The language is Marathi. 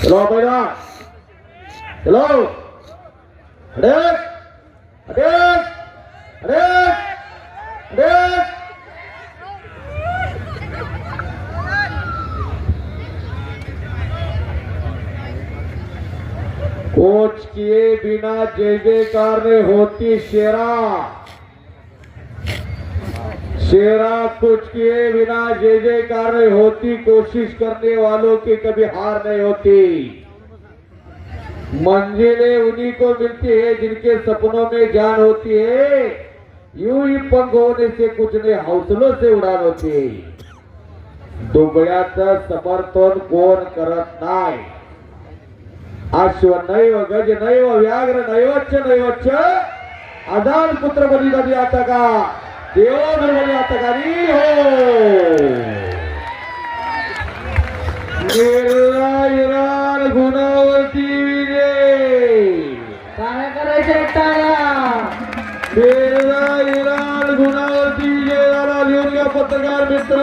चलो पहिला चलो अरे अरे अरे अरे कोच किए बिना जय जयकार में होती शेरा शेरा कुछ किए बिना जय जयकार में होती कोशिश करने वालों की कभी हार नहीं होती मंजिलें उन्हीं को मिलती है जिनके सपनों में जान होती है यूं ही पंख होने से कुछ नहीं हौसलों से उड़ान होती है दुबळ्याचं समर्थन कोण करत नाही अश्व नैव गज नैव व्याघ्र नैवच्च नैवच्च आदान पुत्र बलिदानी आता का देव बली आता का इराण गुणावरती विजय काय करायचं टाळ्या इराण गुणावरती विजय झाला लिहून घ्या पत्रकार मित्र